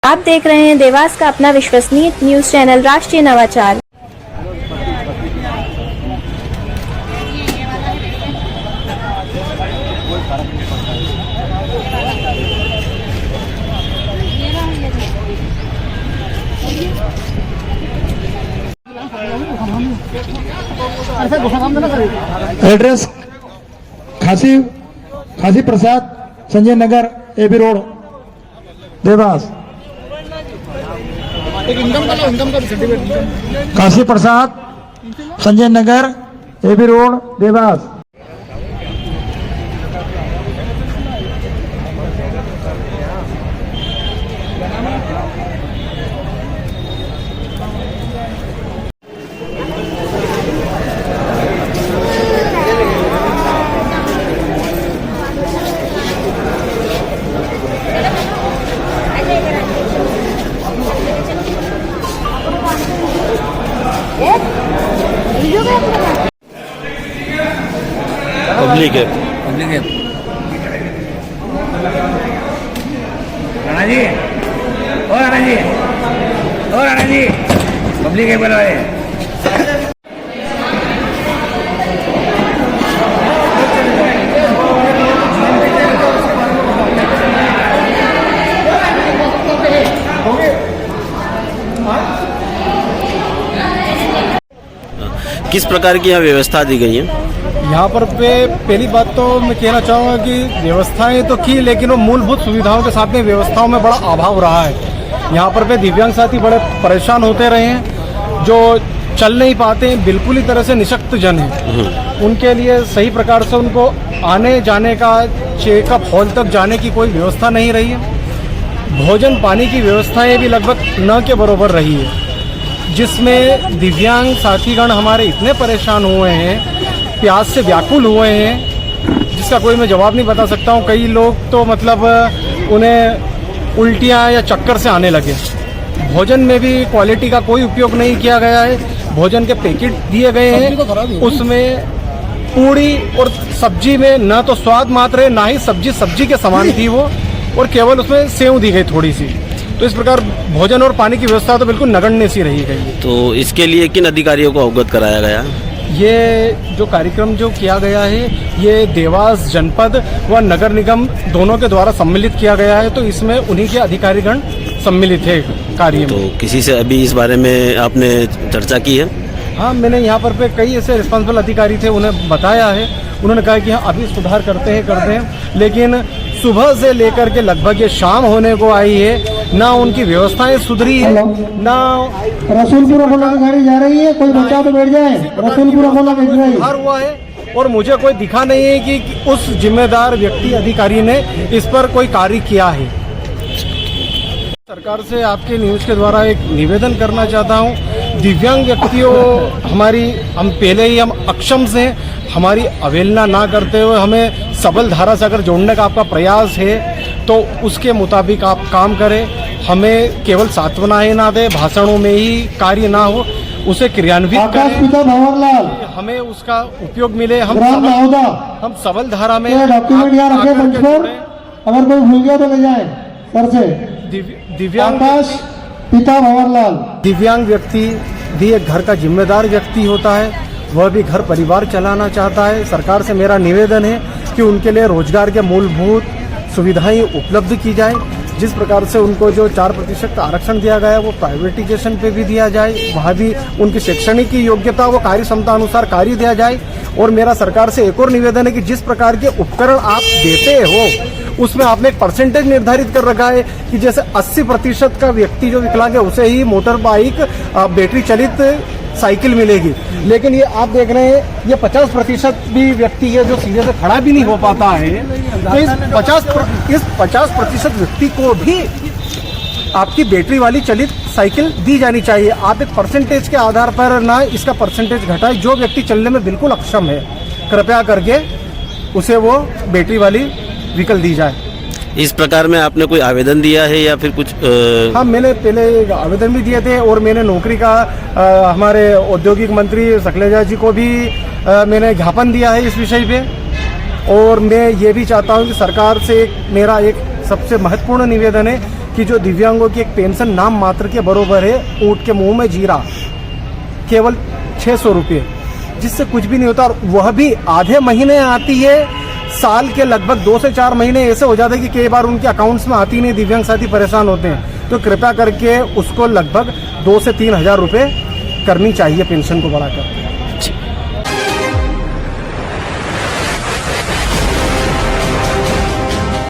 आप देख रहे हैं देवास का अपना विश्वसनीय न्यूज चैनल राष्ट्रीय नवाचार। एड्रेस खासी प्रसाद Sanjay Nagar AB road Dewas. Kashi Prasad Sanjay Nagar AB road Dewas. Public है राणा जी, ओ राणा जी, ओ राणा जी, पब्लिक है बोलो है। किस प्रकार की यहाँ व्यवस्था दी गई है? यहाँ पर पहली बात तो मैं कहना चाहूँगा कि व्यवस्थाएं तो की, लेकिन वो मूलभूत सुविधाओं के साथ में व्यवस्थाओं में बड़ा अभाव रहा है। यहाँ पर दिव्यांग साथी बड़े परेशान होते रहे हैं, जो चल नहीं पाते हैं, बिल्कुल ही तरह से निशक्त जन है। उनके लिए सही प्रकार से उनको आने जाने का, चेकअप हॉल तक जाने की कोई व्यवस्था नहीं रही है। भोजन पानी की व्यवस्थाएं भी लगभग न के बराबर रही है, जिसमें दिव्यांग साथीगण हमारे इतने परेशान हुए हैं, प्यास से व्याकुल हुए हैं, जिसका कोई मैं जवाब नहीं बता सकता हूँ। कई लोग तो मतलब उन्हें उल्टियाँ या चक्कर से आने लगे। भोजन में भी क्वालिटी का कोई उपयोग नहीं किया गया है। भोजन के पैकेट दिए गए हैं, उसमें पूड़ी और सब्जी में न तो स्वाद मात्र है, ना ही सब्जी के समान थी वो, और केवल उसमें सेव दी गई थोड़ी सी। तो इस प्रकार भोजन और पानी की व्यवस्था तो बिल्कुल नगण्य सी रही गई। तो इसके लिए किन अधिकारियों को अवगत कराया गया? ये जो कार्यक्रम जो किया गया है, ये देवास जनपद व नगर निगम दोनों के द्वारा सम्मिलित किया गया है, तो इसमें उन्हीं के अधिकारीगण सम्मिलित है कार्य में। तो किसी से अभी इस बारे में आपने चर्चा की है? हाँ, मैंने यहाँ पर कई ऐसे रिस्पॉन्सिबल अधिकारी थे, उन्हें बताया है। उन्होंने कहा कि हाँ अभी सुधार करते हैं, लेकिन सुबह से लेकर के लगभग ये शाम होने को आई है, ना उनकी व्यवस्थाएं सुधरी है, ना रसूलपुर अकोला की गाड़ी जा रही है, कोई बच्चा तो बैठ जाए। रसूलपुर अकोला की गाड़ी सुधार हुआ है, और मुझे कोई दिखा नहीं है कि उस जिम्मेदार व्यक्ति अधिकारी ने इस पर कोई कार्य किया है। सरकार से आपके न्यूज के द्वारा एक निवेदन करना चाहता हूँ। दिव्यांग व्यक्तियों हम पहले ही अक्षम से, हमारी अवहेलना ना करते हुए हमें सबल धारा से अगर जोड़ने का आपका प्रयास है तो उसके मुताबिक आप काम करें। हमें केवल सांत्वनाएं ना दे, भाषणों में ही कार्य ना हो, उसे क्रियान्वित करें, हमें उसका उपयोग मिले। हम सबल धारा में डॉक्यूमेंट यहाँ रखे मंच पर, अगर कोई भूल गया तो ले जाए सर से। दिव्यांग पिता भंवरलाल, दिव्यांग व्यक्ति भी एक घर का जिम्मेदार व्यक्ति होता है, वह भी घर परिवार चलाना चाहता है। सरकार से मेरा निवेदन है कि उनके लिए रोजगार के मूलभूत सुविधाएं उपलब्ध की जाए। जिस प्रकार से उनको जो 4% आरक्षण दिया गया है, वो प्राइवेटाइजेशन पे भी दिया जाए, वहाँ भी उनकी शैक्षणिक की योग्यता वो कार्य क्षमता अनुसार कार्य दिया जाए। और मेरा सरकार से एक और निवेदन है कि जिस प्रकार के उपकरण आप देते हो, उसमें आपने एक परसेंटेज निर्धारित कर रखा है कि जैसे 80% का व्यक्ति जो विकलांग है उसे ही मोटर बाइक बैटरी चलित साइकिल मिलेगी, लेकिन ये आप देख रहे हैं ये 50% भी व्यक्ति है जो सीधे से खड़ा भी नहीं हो पाता है। तो इस 50% व्यक्ति को भी आपकी बैटरी वाली चलित साइकिल दी जानी चाहिए। आप एक परसेंटेज के आधार पर ना इसका परसेंटेज घटाए। जो व्यक्ति चलने में बिल्कुल अक्षम है, कृपया करके उसे वो बैटरी वाली व्हीकल दी जाए। इस प्रकार में आपने कोई आवेदन दिया है या फिर कुछ? हाँ, मैंने पहले आवेदन भी दिए थे, और मैंने नौकरी का हमारे औद्योगिक मंत्री सकलेजा जी को भी मैंने ज्ञापन दिया है इस विषय पे। और मैं ये भी चाहता हूँ कि सरकार से मेरा एक सबसे महत्वपूर्ण निवेदन है कि जो दिव्यांगों की एक पेंशन नाम मात्र के बरोबर है, ऊँट के मुंह में जीरा, केवल 600 रुपये, जिससे कुछ भी नहीं होता। और वह भी आधे महीने आती है, साल के लगभग 2 से 4 महीने ऐसे हो जाते हैं कि कई बार उनके अकाउंट्स में आती नहीं, दिव्यांग साथी परेशान होते हैं। तो कृपया करके उसको लगभग 2 से 3 हज़ार रुपये करनी चाहिए पेंशन को बढ़ाकर।